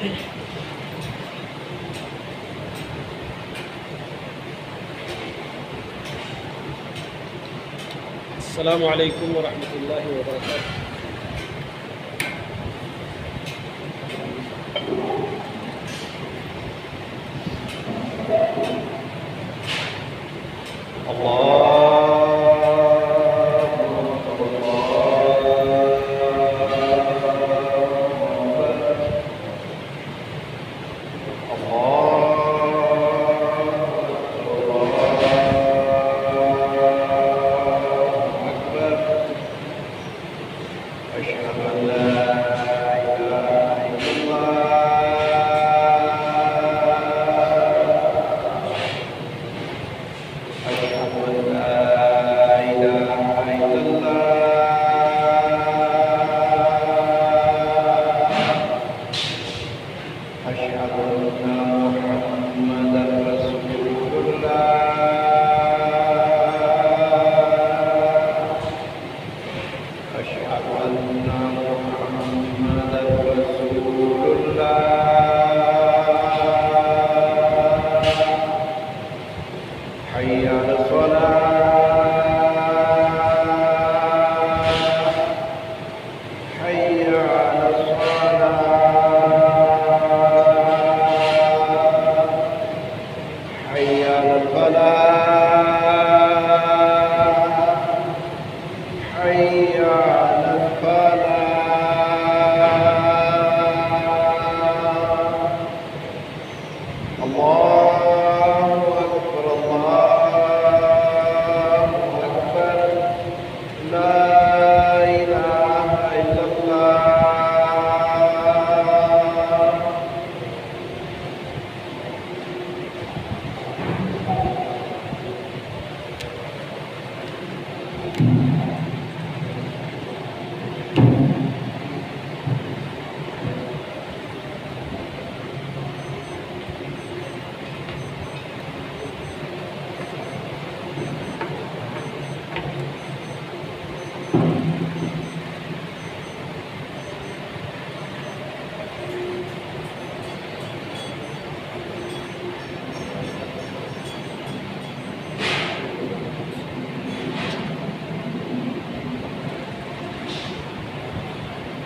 السلام عليكم ورحمة الله وبركاته.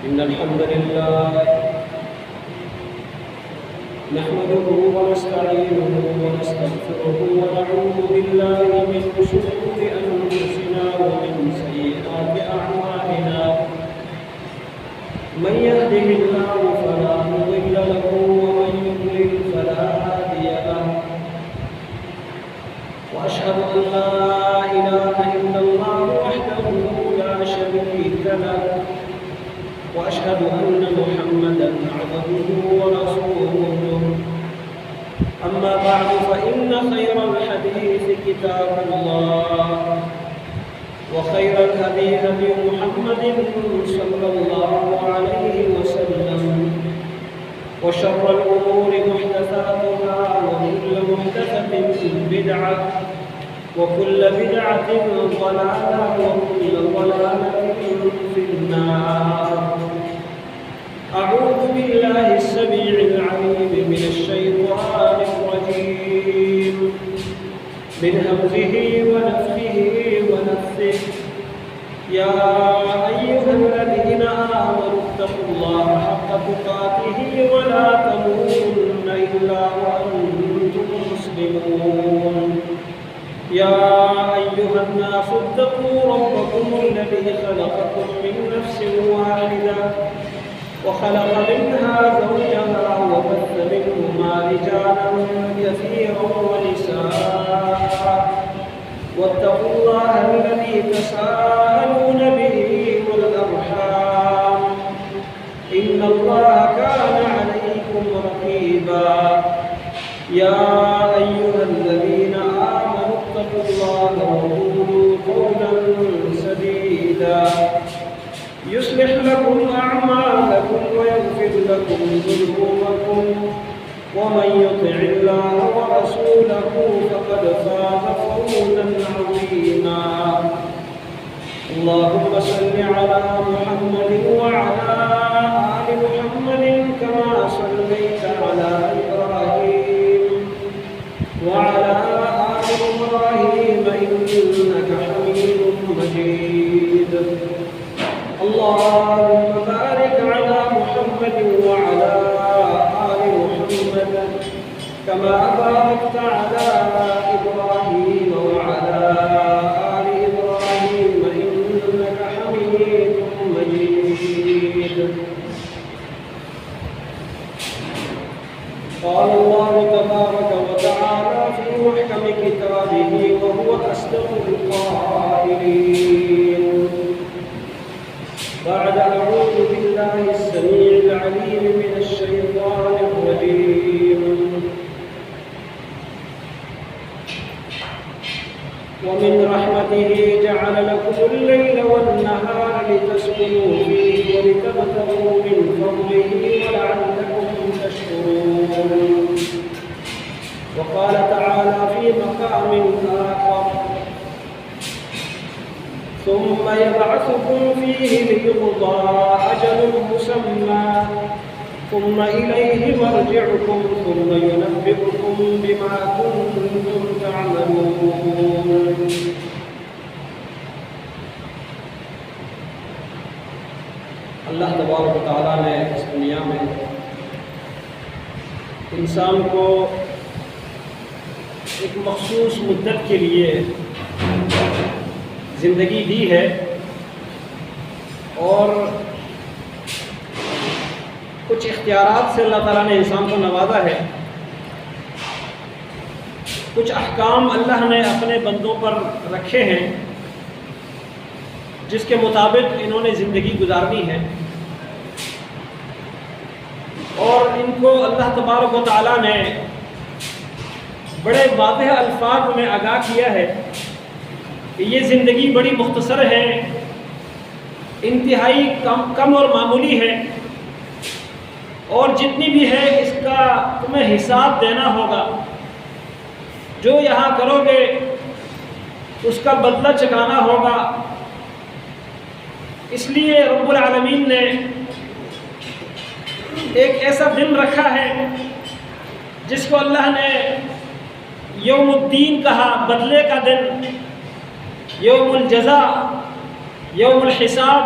إن الحمد لله نحمده ونستعينه ونستغفره ونعوذ بالله من شرور أنفسنا ومن سيئات أعمالنا. من يهده الله فلا مضل له ومن يضلل فلا هادي له. وأشهد أن لا إله إلا الله وحده لا شريك له، وأشهد أن محمدًا عبده ورسوله. أما بعد فإن خير الحديث كتاب الله، وخير الهدي هدي محمد صلى الله عليه وسلم، وشر الأمور محدثاتها، وكل محدثة بدعة، وكل بدعة ضلالة، وكل ضلالة في النار. أعوذ بالله السميع العليم من الشيطان الرجيم، من همزه ونفخه ونفثه. يا أيها الذين آمنوا اتقوا الله حق تقاته ولا تموتن إلا وأنتم مسلمون. يا أيها الناس اتقوا ربكم الذي خلقكم من نفس واحدة، وخلق منها زوجها، وبث منهما رجالا كثيرا ونساء. واتقوا الله الذي تساءلون به والأرحام، إن الله كان عليكم رقيبا. يا أيها الذين آمنوا اتقوا الله وقولوا قولا سديدا يصلح لكم أعمالكم ويغفر لكم ذنوبكم، ومن يطع الله ورسوله فقد فاز فوزا عظيما. اللهم صل على محمد وعلى آل محمد محمد كما صليت على إبراهيم وعلى آل إبراهيم إنك حميد مجيد اللهم بارك على محمد وعلى آل محمد كما باركت على إبراهيم وعلى آل إبراهيم إنك حميد مجيد قال الله تبارك وتعالى في محكم كتابه وهو أصدق القائلين بعد أعوذ بالله السميع العليم من الشيطان الرجيم ومن رحمته جعل لكم الليل والنهار لتسكنوا فيه ولتبتغوا من فضله ولعلكم تشكرون وقال تعالى في مقام آخر ثم يبعثكم فيه ليقضى أجل مسمى ثم إليه مرجعكم ثم ينبئكم بما كنتم تعملون اللہ تبارک و تعالیٰ نے اس دنیا میں انسان کو ایک مخصوص مدت کے لیے زندگی دی ہے اور کچھ اختیارات سے اللہ تعالیٰ نے انسان کو نوازا ہے، کچھ احکام اللہ نے اپنے بندوں پر رکھے ہیں جس کے مطابق انہوں نے زندگی گزارنی ہے، اور ان کو اللہ تبارک و تعالیٰ نے بڑے واضح الفاظ میں آگاہ کیا ہے کہ یہ زندگی بڑی مختصر ہے، انتہائی کم اور معمولی ہے، اور جتنی بھی ہے اس کا تمہیں حساب دینا ہوگا، جو یہاں کرو گے اس کا بدلہ چکانا ہوگا۔ اس لیے رب العالمین نے ایک ایسا دن رکھا ہے جس کو اللہ نے یوم الدین کہا، بدلے کا دن، یوم الجزاء، یوم الحساب،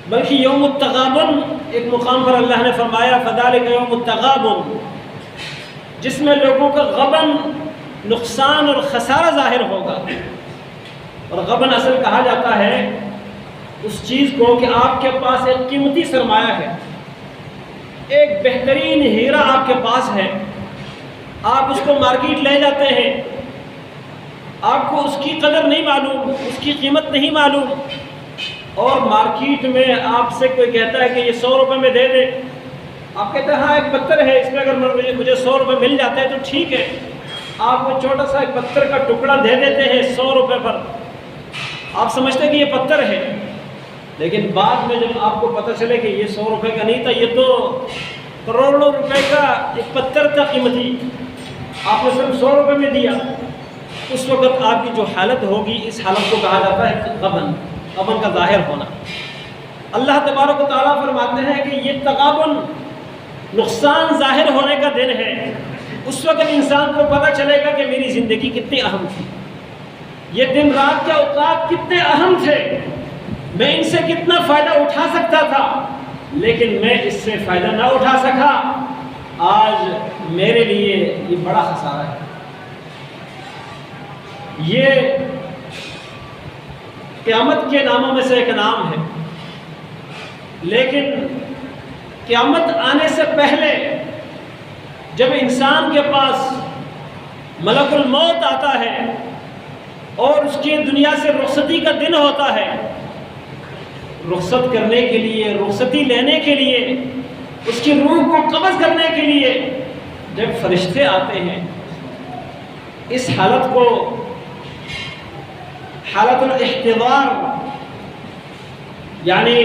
بلکہ یوم التغابن ایک مقام پر اللہ نے فرمایا فذالک یوم التغابن، جس میں لوگوں کا غبن، نقصان اور خسارہ ظاہر ہوگا۔ اور غبن اصل کہا جاتا ہے اس چیز کو کہ آپ کے پاس ایک قیمتی سرمایہ ہے، ایک بہترین ہیرا آپ کے پاس ہے، آپ اس کو مارکیٹ لے جاتے ہیں، آپ کو اس کی قدر نہیں معلوم، اس کی قیمت نہیں معلوم، اور مارکیٹ میں آپ سے کوئی کہتا ہے کہ یہ 100 روپے میں دے دے، آپ کہتے ہیں ہاں ایک پتھر ہے، اس میں اگر مجھے 100 روپے مل جاتے ہیں تو ٹھیک ہے، آپ کو چھوٹا سا ایک پتھر کا ٹکڑا دے دیتے ہیں 100 روپے پر، آپ سمجھتے ہیں کہ یہ پتھر ہے، لیکن بعد میں جب آپ کو پتہ چلے کہ یہ 100 روپے کا نہیں تھا، یہ تو کروڑوں روپے کا ایک پتھر تھا قیمتی، آپ نے صرف 100 روپے میں دیا، اس وقت آپ کی جو حالت ہوگی، اس حالت کو کہا جاتا ہے غبن، غبن کا ظاہر ہونا۔ اللہ تبارک و تعالیٰ فرماتے ہیں کہ یہ تغابن، نقصان ظاہر ہونے کا دن ہے، اس وقت انسان کو پتہ چلے گا کہ میری زندگی کتنی اہم تھی، یہ دن رات کے اوقات کتنے اہم تھے، میں ان سے کتنا فائدہ اٹھا سکتا تھا لیکن میں اس سے فائدہ نہ اٹھا سکا، آج میرے لیے یہ بڑا خسارہ ہے۔ یہ قیامت کے ناموں میں سے ایک نام ہے، لیکن قیامت آنے سے پہلے جب انسان کے پاس ملک الموت آتا ہے اور اس کی دنیا سے رخصتی کا دن ہوتا ہے، رخصت کرنے کے لیے، رخصتی لینے کے لیے، اس کی روح کو قبض کرنے کے لیے جب فرشتے آتے ہیں، اس حالت کو حالت الاحتضار یعنی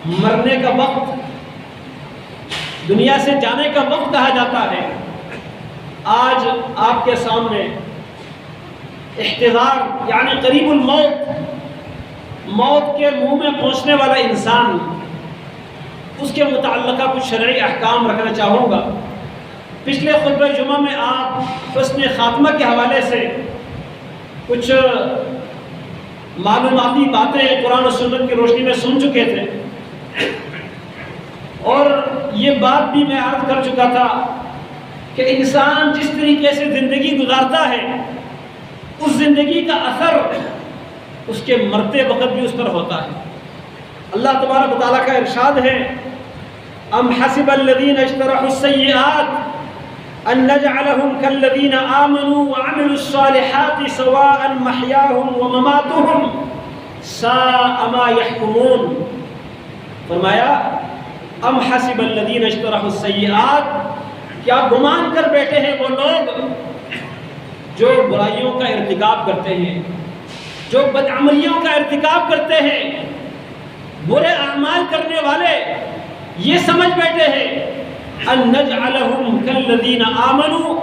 مرنے کا وقت، دنیا سے جانے کا وقت کہا جاتا ہے۔ آج آپ کے سامنے احتضار یعنی قریب الموت، موت کے منہ میں پہنچنے والا انسان اس کے متعلقہ کچھ شرعی احکام رکھنا چاہوں گا۔ پچھلے خطبہ جمعہ میں آپ حسن خاتمہ کے حوالے سے کچھ معلوماتی باتیں قرآن و سنت کی روشنی میں سن چکے تھے، اور یہ بات بھی میں عرض کر چکا تھا کہ انسان جس طریقے سے زندگی گزارتا ہے اس زندگی کا اثر اس کے مرتے وقت بھی اس پر ہوتا ہے۔ اللہ تبارک و تعالیٰ کا ارشاد ہے، ام حسب الذین اجترحوا السیئات ان نجعلهم كالذین آمنوا وعملوا الصالحات سواء محیاهم ومماتهم ساء ما يحکمون۔ فرمایا ام حسب الذین اجترحوا السیئات، کیا گمان کر بیٹھے ہیں وہ لوگ جو برائیوں کا ارتکاب کرتے ہیں، جو بدعملیوں کا ارتکاب کرتے ہیں، برے اعمال کرنے والے یہ سمجھ بیٹھے ہیں ان نجعلہم کالذین آمنوا،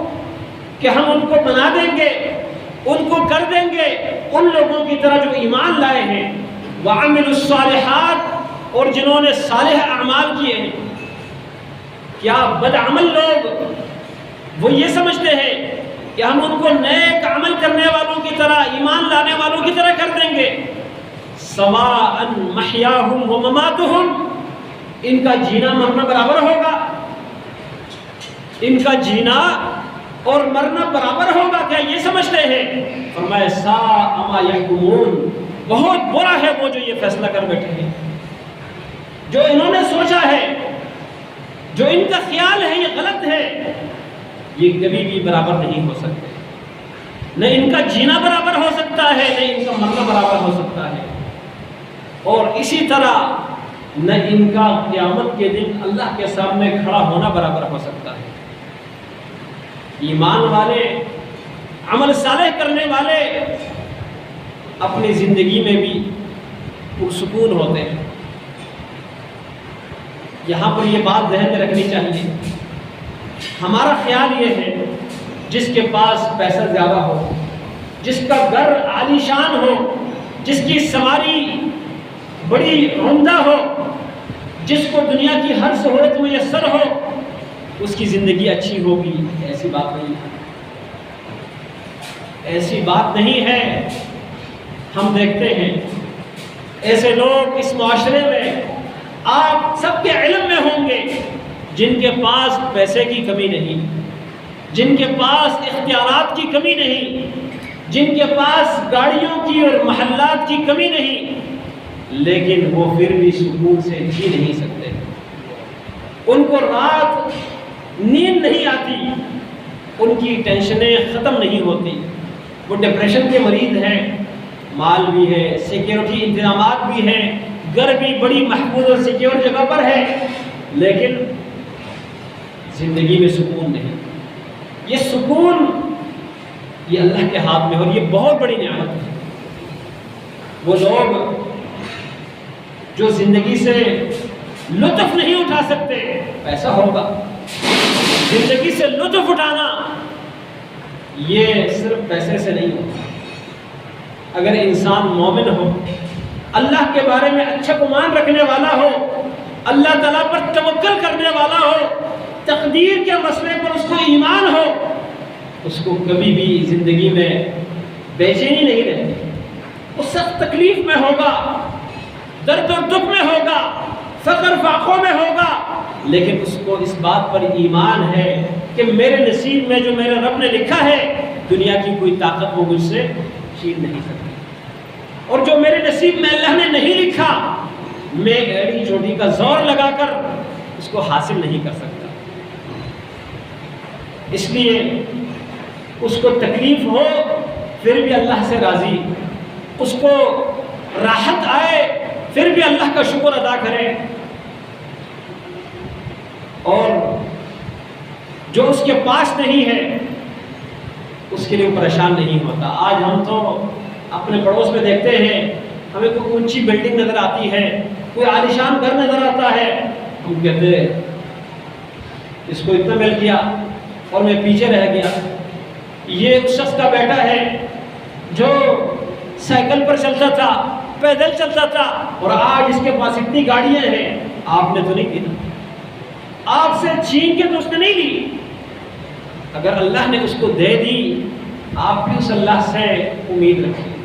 کہ ہم ان کو بنا دیں گے، ان کو کر دیں گے ان لوگوں کی طرح جو ایمان لائے ہیں، وعملوا الصالحات، اور جنہوں نے صالح اعمال کیے ہیں۔ کیا بدعمل لوگ وہ یہ سمجھتے ہیں کہ ہم ان کو نیک عمل کرنے والوں کی طرح، ایمان لانے والوں کی طرح کر دیں گے؟ سواء محیاہم ومماتہم، ان کا جینا مرنا برابر ہوگا، ان کا جینا اور مرنا برابر ہوگا، کیا یہ سمجھتے ہیں؟ فرمایا ساء ما یحکمون، بہت برا ہے وہ جو یہ فیصلہ کر بیٹھے ہیں، جو انہوں نے سوچا ہے، جو ان کا خیال ہے یہ غلط ہے، یہ کبھی بھی برابر نہیں ہو سکتے۔ نہ ان کا جینا برابر ہو سکتا ہے، نہ ان کا مرنا برابر ہو سکتا ہے، اور اسی طرح نہ ان کا قیامت کے دن اللہ کے سامنے کھڑا ہونا برابر ہو سکتا ہے۔ ایمان والے، عمل صالح کرنے والے اپنی زندگی میں بھی پرسکون ہوتے ہیں۔ یہاں پر یہ بات ذہن میں رکھنی چاہیے، ہمارا خیال یہ ہے جس کے پاس پیسہ زیادہ ہو، جس کا گھر عالی شان ہو، جس کی سواری بڑی عمدہ ہو، جس کو دنیا کی ہر سہولت میسر ہو، اس کی زندگی اچھی ہوگی، ایسی بات نہیں ہے، ایسی بات نہیں ہے۔ ہم دیکھتے ہیں ایسے لوگ اس معاشرے میں آپ سب کے علم میں ہوں گے جن کے پاس پیسے کی کمی نہیں، جن کے پاس اختیارات کی کمی نہیں، جن کے پاس گاڑیوں کی اور محلات کی کمی نہیں، لیکن وہ پھر بھی سکون سے جی نہیں سکتے، ان کو رات نیند نہیں آتی، ان کی ٹینشنیں ختم نہیں ہوتی، وہ ڈپریشن کے مریض ہیں، مال بھی ہے، سیکیورٹی انتظامات بھی ہیں، گھر بھی بڑی محفوظ اور سیکیور جگہ پر ہے، لیکن زندگی میں سکون نہیں۔ یہ سکون یہ اللہ کے ہاتھ میں، اور یہ بہت بڑی نعمت ہے۔ وہ لوگ جو زندگی سے لطف نہیں اٹھا سکتے، پیسہ ہوگا، زندگی سے لطف اٹھانا یہ صرف پیسے سے نہیں ہوتا۔ اگر انسان مومن ہو، اللہ کے بارے میں اچھا گمان رکھنے والا ہو، اللہ تعالیٰ پر توکل کرنے والا ہو، تقدیر کے مسئلے پر اس کو ایمان ہو، اس کو کبھی بھی زندگی میں بے چینی نہیں رہتی۔ وہ سخت تکلیف میں ہوگا، درد و دکھ میں ہوگا، فقر فاقوں میں ہوگا، لیکن اس کو اس بات پر ایمان ہے کہ میرے نصیب میں جو میرے رب نے لکھا ہے، دنیا کی کوئی طاقت وہ مجھ سے چھین نہیں سکتی، اور جو میرے نصیب میں اللہ نے نہیں لکھا، میں ایڑی چوٹی کا زور لگا کر اس کو حاصل نہیں کر سکتا۔ اس لیے اس کو تکلیف ہو پھر بھی اللہ سے راضی، اس کو راحت آئے پھر بھی اللہ کا شکر ادا کرے، اور جو اس کے پاس نہیں ہے اس کے لیے پریشان نہیں ہوتا۔ آج ہم تو اپنے پڑوس میں دیکھتے ہیں، ہمیں کوئی اونچی بلڈنگ نظر آتی ہے، کوئی عالیشان گھر نظر آتا ہے، ہم کہتے ہیں اس کو اتنا مل گیا اور میں پیچھے رہ گیا۔ یہ اس شخص کا بیٹا ہے جو سائیکل پر چلتا تھا، پیدل چلتا تھا، اور آج اس کے پاس اتنی گاڑیاں ہیں، آپ نے تو نہیں دی نا، آپ سے چھین کے تو اس نے نہیں لی۔ اگر اللہ نے اس کو دے دی، آپ بھی اس اللہ سے امید رکھیں۔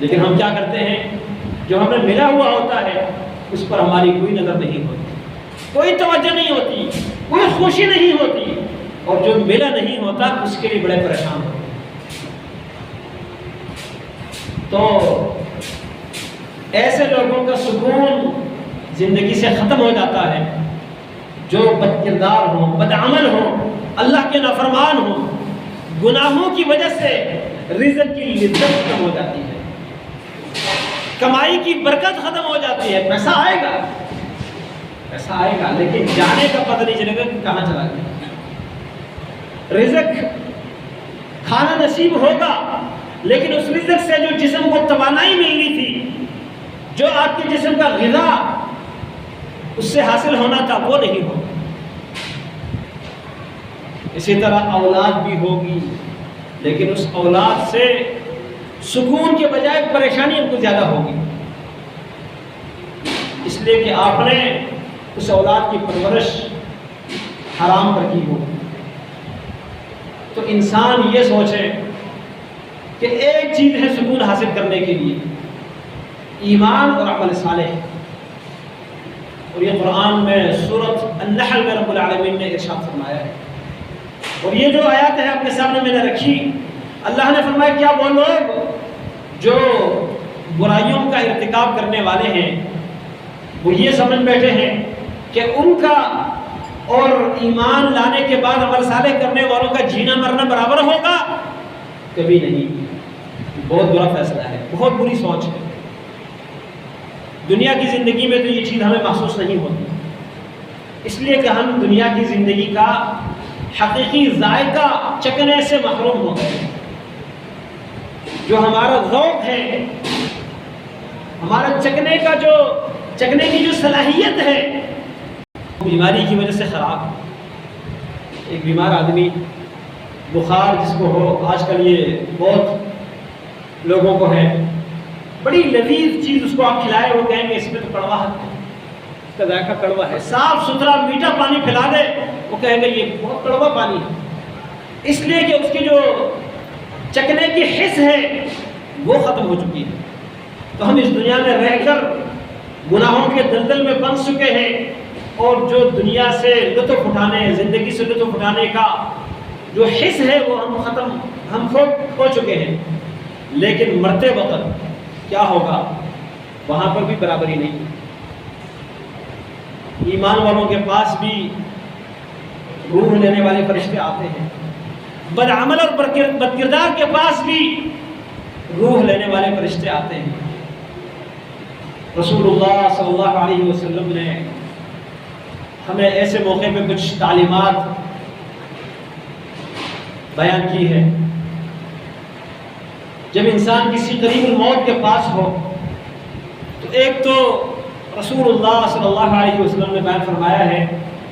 لیکن ہم کیا کرتے ہیں، جو ہمیں ملا ہوا ہوتا ہے اس پر ہماری کوئی نظر نہیں ہوتی، کوئی توجہ نہیں ہوتی، کوئی خوشی نہیں ہوتی، اور جو ملا نہیں ہوتا اس کے لیے بڑے پریشان ہوتے ہیں۔ تو ایسے لوگوں کا سکون زندگی سے ختم ہو جاتا ہے جو بد کردار ہوں، بد عمل ہوں، اللہ کے نافرمان ہوں۔ گناہوں کی وجہ سے رزق کی لذت ختم ہو جاتی ہے، کمائی کی برکت ختم ہو جاتی ہے۔ پیسہ آئے گا، پیسہ آئے گا، لیکن جانے کا پتہ نہیں چلے گا کہ کہاں چلا گیا۔ رزق کھانا نصیب ہوگا، لیکن اس رزق سے جو جسم کو توانائی ملنی تھی، جو آپ کے جسم کا غذا اس سے حاصل ہونا تھا، وہ نہیں ہوگا۔ اسی طرح اولاد بھی ہوگی، لیکن اس اولاد سے سکون کے بجائے پریشانی ان کو زیادہ ہوگی، اس لیے کہ آپ نے اس اولاد کی پرورش حرام پر کی ہوگی۔ تو انسان یہ سوچے کہ ایک چیز ہے سکون حاصل کرنے کے لیے، ایمان اور عمل صالح۔ اور یہ قرآن میں سورۃ النحل میں رب العالمین نے ارشاد فرمایا ہے۔ اور یہ جو آیات ہے آپ کے سامنے میں نے رکھی، اللہ نے فرمایا کیا وہ لوگ جو برائیوں کا ارتکاب کرنے والے ہیں وہ یہ سمجھ بیٹھے ہیں کہ ان کا اور ایمان لانے کے بعد عمل صالح کرنے والوں کا جینا مرنا برابر ہوگا؟ کبھی نہیں۔ بہت برا فیصلہ ہے، بہت بری سوچ ہے۔ دنیا کی زندگی میں تو یہ چیز ہمیں محسوس نہیں ہوتی، اس لیے کہ ہم دنیا کی زندگی کا حقیقی ذائقہ چکھنے سے محروم ہو گئے۔ جو ہمارا ذوق ہے، ہمارا چکھنے کی جو صلاحیت ہے، بیماری کی وجہ سے خراب ہے۔ ایک بیمار آدمی، بخار جس کو ہو، آج کل یہ بہت لوگوں کو ہے، بڑی لذیذ چیز اس کو آپ کھلائے، وہ کہیں گے اس میں تو کڑواہٹ ہے، اس کا ذائقہ کڑوا ہے۔ صاف ستھرا میٹھا پانی پلا دے، وہ کہیں گے یہ بہت کڑوا پانی ہے، اس لیے کہ اس کی جو چکھنے کی حس ہے وہ ختم ہو چکی ہے۔ تو ہم اس دنیا میں رہ کر گناہوں کے دلدل میں پھنس چکے ہیں، اور جو دنیا سے لطف اٹھانے، زندگی سے لطف اٹھانے کا جو حس ہے وہ ہم کھو چکے ہیں۔ لیکن مرتے وقت کیا ہوگا، وہاں پر بھی برابری نہیں۔ ایمان والوں کے پاس بھی روح لینے والے فرشتے آتے ہیں، بدعمل اور بدکردار کے پاس بھی روح لینے والے فرشتے آتے ہیں۔ رسول اللہ صلی اللہ علیہ وسلم نے ہمیں ایسے موقع پہ کچھ تعلیمات بیان کی ہے۔ جب انسان کسی قریب الموت کے پاس ہو تو ایک تو رسول اللہ صلی اللہ علیہ وسلم نے بیان فرمایا ہے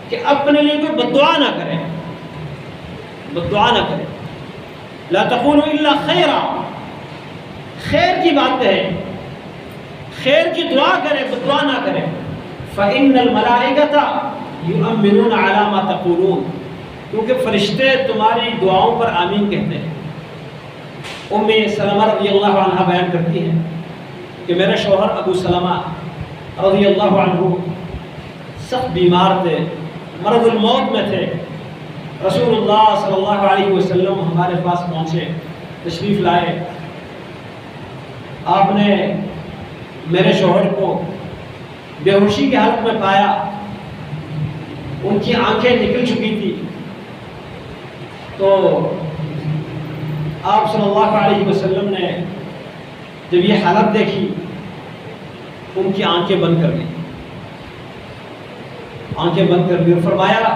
کہ اپنے لیے کوئی بد دعا نہ کرے، بد دعا نہ کرے۔ لا تقولوا الا خیرا، خیر کی بات کہے، خیر کی دعا کرے، بد دعا نہ کرے۔ فإن الملائکۃ یؤمنون علی ما تقولون، کیونکہ فرشتے تمہاری دعاؤں پر آمین کہتے ہیں۔ ام سلمہ رضی اللہ عنہ بیان کرتی ہیں کہ میرے شوہر ابو سلمہ رضی اللہ عنہ سخت بیمار تھے، مرض الموت میں تھے۔ رسول اللہ صلی اللہ علیہ وسلم ہمارے پاس پہنچے، تشریف لائے۔ آپ نے میرے شوہر کو بے ہوشی کی حالت میں پایا، ان کی آنکھیں نکل چکی تھی۔ تو آپ صلی اللہ علیہ وسلم نے جب یہ حالت دیکھی، ان کی آنکھیں بند کر لی، آنکھیں بند کر لی، اور فرمایا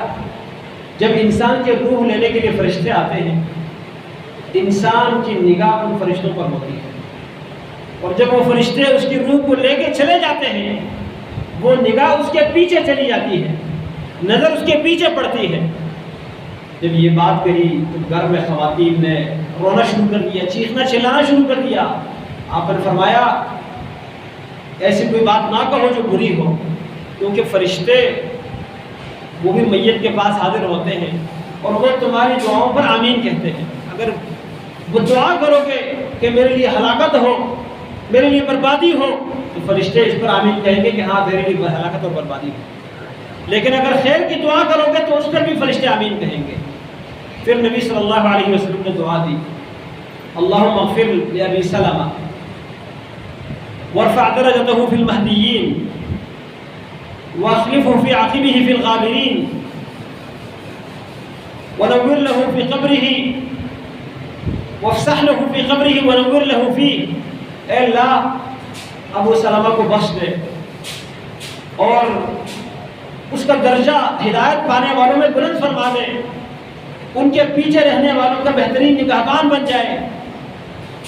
جب انسان کے روح لینے کے لیے فرشتے آتے ہیں، انسان کی نگاہ ان فرشتوں پر ہوتی ہے، اور جب وہ فرشتے اس کی روح کو لے کے چلے جاتے ہیں، وہ نگاہ اس کے پیچھے چلی جاتی ہے، نظر اس کے پیچھے پڑتی ہے۔ جب یہ بات کہی تو گھر میں خواتین نے رونا شروع کر دیا، چیخنا چلانا شروع کر دیا۔ آپ نے فرمایا ایسی کوئی بات نہ کہو جو بری ہو، کیونکہ فرشتے وہ بھی میت کے پاس حاضر ہوتے ہیں اور وہ تمہاری دعاؤں پر آمین کہتے ہیں۔ اگر وہ دعا کرو گے کہ میرے لیے ہلاکت ہو، میرے لیے بربادی ہو، تو فرشتے اس پر آمین کہیں گے کہ ہاں میرے لیے ہلاکت اور بربادی ہو۔ لیکن اگر خیر کی دعا کرو گے تو اس پر بھی فرشتے آمین کہیں گے۔ پھر نبی صلی اللہ علیہ وسلم نے دعا دی، اللہم اغفر لأبی سلمہ وارفع درجته في المهديين واخلفه في عقبه في الغابرين ونور له في قبره وافسح له في قبره ونور له فيه۔ اے اللہ ابو سلمہ کو بخش دے اور اس کا درجہ ہدایت پانے والوں میں بلند فرما دے، ان کے پیچھے رہنے والوں کا بہترین نگہبان بن جائے،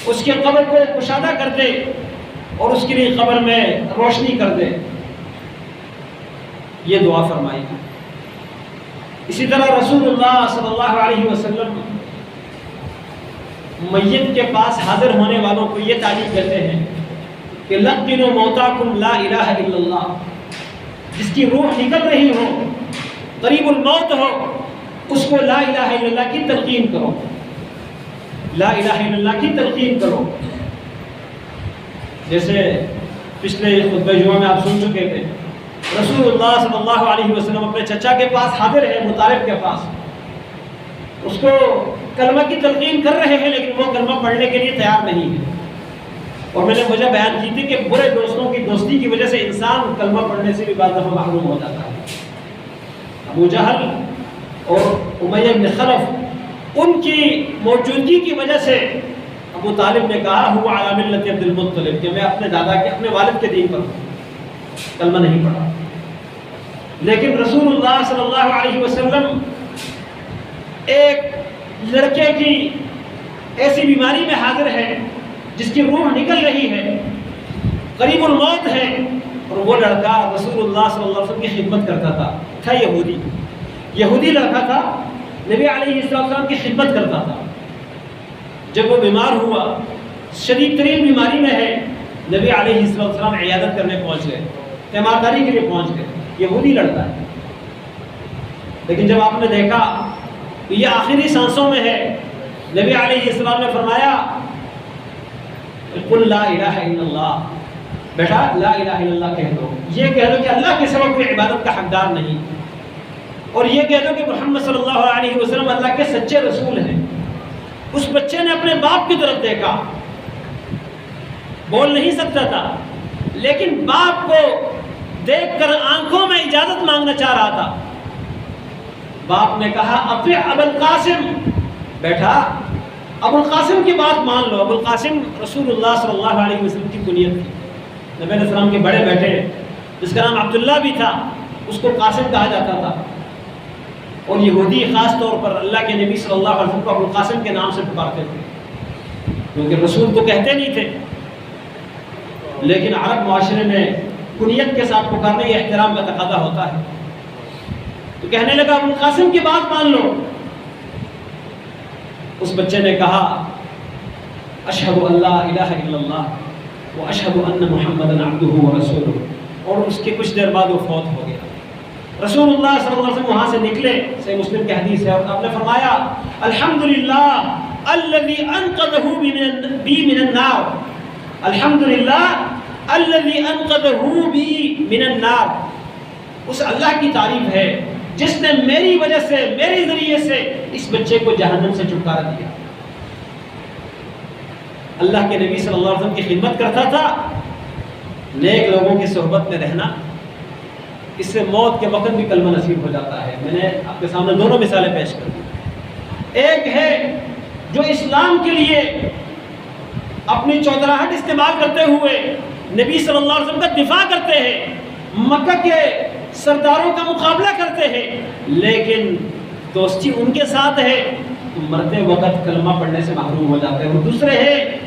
اس کے قبر کو کشادہ کر دے اور اس کے لیے قبر میں روشنی کر دے۔ یہ دعا فرمائی۔ اسی طرح رسول اللہ صلی اللہ علیہ وسلم میت کے پاس حاضر ہونے والوں کو یہ تعلیم دیتے ہیں کہ لقنوا موتاکم لا الہ الا اللہ، جس کی روح نکل رہی ہو، قریب الموت ہو، اس کو لا الہ الا اللہ کی تلقین کرو، لا الہ الا اللہ کی تلقین کرو۔ جیسے پچھلے خطبہ جمعہ میں آپ سن چکے تھے، رسول اللہ صلی اللہ علیہ وسلم اپنے چچا کے پاس حاضر ہے، مطالب کے پاس، اس کو کلمہ کی تلقین کر رہے ہیں لیکن وہ کلمہ پڑھنے کے لیے تیار نہیں ہے۔ اور میں نے وجہ بیان کی تھی کہ برے دوستوں کی دوستی کی وجہ سے انسان کلمہ پڑھنے سے بھی بعض دفعہ محروم ہو جاتا ہے۔ ابو جہل اور امیہ بن خلف، ان کی موجودگی کی وجہ سے ابو طالب نے کہا ہوا علی ملت عبد المطلب، کہ میں اپنے دادا کے، اپنے والد کے دین پر ہوں، کلمہ نہیں پڑھا۔ لیکن رسول اللہ صلی اللہ علیہ وسلم ایک لڑکے کی ایسی بیماری میں حاضر ہے جس کی روح نکل رہی ہے، قریب الموت ہے، اور وہ لڑکا رسول اللہ صلی اللہ علیہ وسلم کی خدمت کرتا تھا یہودی لڑکا تھا، نبی علیہ السلام کی خدمت کرتا تھا۔ جب وہ بیمار ہوا، شدید ترین بیماری میں ہے، نبی علیہ السلام عیادت کرنے پہنچ گئے، تیمارداری کے لیے پہنچ گئے، یہودی لڑکا ہے۔ لیکن جب آپ نے دیکھا کہ یہ آخری سانسوں میں ہے، نبی علیہ السلام نے فرمایا قل لا الہ الا اللہ، بیٹا لا الہ الا اللہ کہہ دو، یہ کہہ دو کہ اللہ کے سوا کوئی عبادت کا حقدار نہیں، اور یہ کہہ دو کہ محمد صلی اللہ علیہ وسلم اللہ کے سچے رسول ہیں۔ اس بچے نے اپنے باپ کی طرف دیکھا، بول نہیں سکتا تھا، لیکن باپ کو دیکھ کر آنکھوں میں اجازت مانگنا چاہ رہا تھا۔ باپ نے کہا اطیع ابو القاسم، بیٹا ابو القاسم کی بات مان لو۔ ابو القاسم رسول اللہ صلی اللہ علیہ وسلم کی کنیت تھی، نبی علیہ السلام کے بڑے بیٹے جس کا نام عبداللہ بھی تھا، اس کو قاسم کہا جاتا تھا، اور یہودی خاص طور پر اللہ کے نبی صلی اللہ علیہ وسلم کو ابو القاسم کے نام سے پکارتے تھے، کیونکہ رسول تو کہتے نہیں تھے، لیکن عرب معاشرے میں کنیت کے ساتھ پکارنے یہ احترام کا تقاضا ہوتا ہے۔ تو کہنے لگا ابو القاسم کی بات مان لو۔ اس بچے نے کہا اشہد ان لا الہ الا اللہ واشہد ان محمدا عبدہ ورسولہ، اور اس کے کچھ دیر بعد وہ فوت ہو گیا۔ رسول اللہ صلی اللہ علیہ وسلم وہاں سے نکلے، صحیح مسلم کی حدیث ہے، اور آپ نے فرمایا الحمدللہ الذی انقذہ بی من النار، الحمدللہ الذی انقذہ بی من النار، اس اللہ کی تعریف ہے جس نے میری وجہ سے، میری ذریعے سے اس بچے کو جہنم سے چھٹکارا دیا۔ اللہ کے نبی صلی اللہ علیہ وسلم کی خدمت کرتا تھا، نیک لوگوں کی صحبت میں رہنا، اس سے موت کے وقت بھی کلمہ نصیب ہو جاتا ہے۔ میں نے آپ کے سامنے دونوں مثالیں پیش کر دی۔ ایک ہے جو اسلام کے لیے اپنی چودراہٹ استعمال کرتے ہوئے نبی صلی اللہ علیہ وسلم کا دفاع کرتے ہیں، مکہ کے سرداروں کا مقابلہ کرتے ہیں، لیکن دوستی ان کے ساتھ ہے تو مرتے وقت کلمہ پڑھنے سے محروم ہو جاتے ہیں۔ اور دوسرے ہیں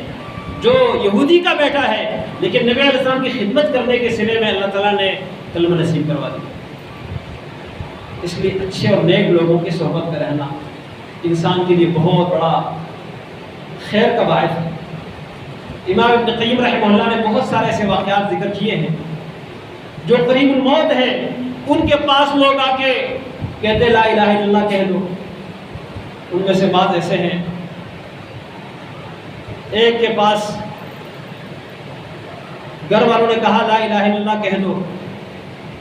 جو یہودی کا بیٹا ہے لیکن نبی علیہ السلام کی خدمت کرنے کے سلے میں اللہ تعالیٰ نے کلمہ نصیب کروا دیا۔ اس لیے اچھے اور نیک لوگوں کی صحبت میں رہنا انسان کے لیے بہت بڑا خیر کا باعث ہے۔ امام ابن قیم رحمہ اللہ نے بہت سارے ایسے واقعات ذکر کیے ہیں جو قریب الموت ہیں ان کے پاس لوگ آ کے کہتے لا الہ الا اللہ کہہ دو. ان میں سے بعض ایسے ہیں، ایک کے پاس گھر والوں نے کہا لا الہ الا اللہ کہہ دو،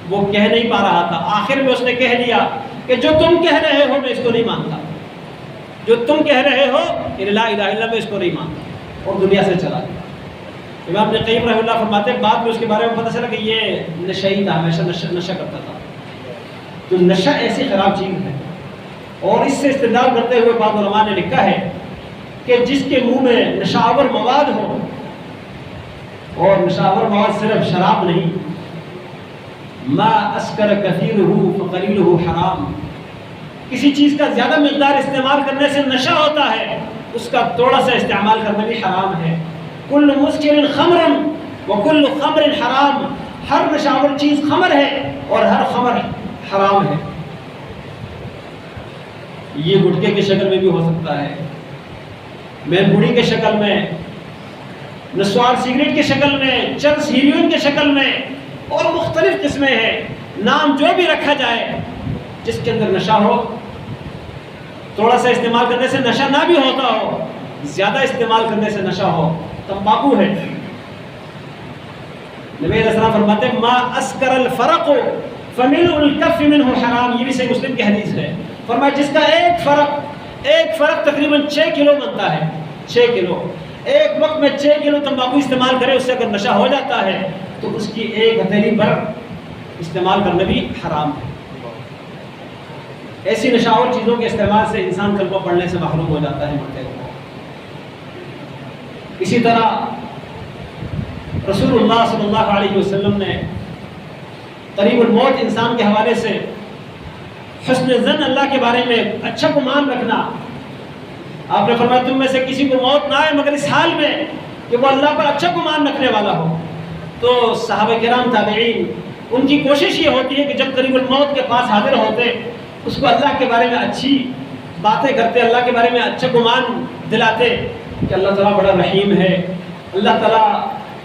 وہ کہہ نہیں پا رہا تھا، آخر میں اس نے کہہ دیا کہ جو تم کہہ رہے ہو میں اس کو نہیں مانتا، جو تم کہہ رہے ہو لا الہ الا اللہ میں اس کو نہیں مانتا، اور دنیا سے چلا گیا. امام ابن قیم رحمہ اللہ فرماتے ہیں بعد میں اس کے بارے میں پتہ چلا کہ یہ نشئی تھا، ہمیشہ نشہ کرتا تھا. تو نشہ ایسی خراب چیز ہے، اور اس سے استدلال کرتے ہوئے بعض علماء نے لکھا ہے کہ جس کے منہ میں نشاور مواد ہو، اور نشاور مواد صرف شراب نہیں، ما اسکر کثیرہ فقلیلہ حرام، کسی چیز کا زیادہ مقدار استعمال کرنے سے نشہ ہوتا ہے، اس کا تھوڑا سا استعمال کرنا بھی حرام ہے. کل مسکر خمر وکل خمر حرام، ہر نشاور چیز خمر ہے اور ہر خمر حرام ہے. یہ گٹکے کی شکل میں بھی ہو سکتا ہے، مین بوڑی کی شکل میں، نسوار سگریٹ کی شکل میں، چرس ہیروئن کی شکل میں، اور مختلف قسمیں ہیں. نام جو بھی رکھا جائے، جس کے اندر نشہ ہو، تھوڑا سا استعمال کرنے سے نشہ نہ بھی ہوتا ہو، زیادہ استعمال کرنے سے نشہ ہو. تمباکو ہے، نبی علیہ السلام فرماتے ہیں ما اسکر الفرق فملء الکف منہ حرام، یہ بھی صحیح مسلم کی حدیث ہے. فرمایا جس کا ایک فرق تقریباً 6 کلو بنتا ہے، 6 کلو، ایک وقت میں 6 کلو تمباکو استعمال کرے، اس سے اگر نشہ ہو جاتا ہے تو اس کی ایک ہتھیلی بھر استعمال کرنا بھی حرام ہے. ایسی نشاور چیزوں کے استعمال سے انسان کلمہ پڑھنے سے محروم ہو جاتا ہے مرتے ہوئے. اسی طرح رسول اللہ صلی اللہ علیہ وسلم نے قریب الموت انسان کے حوالے سے حسن ظن اللہ کے بارے میں اچھا گمان رکھنا. آپ نے فرمایا تم میں سے کسی کو موت نہ آئے مگر اس حال میں کہ وہ اللہ پر اچھا گمان رکھنے والا ہو. تو صحابہ کرام تابعین ان کی کوشش یہ ہوتی ہے کہ جب قریب الموت کے پاس حاضر ہوتے اس کو اللہ کے بارے میں اچھی باتیں کرتے، اللہ کے بارے میں اچھا گمان دلاتے کہ اللہ تعالیٰ بڑا رحیم ہے، اللہ تعالیٰ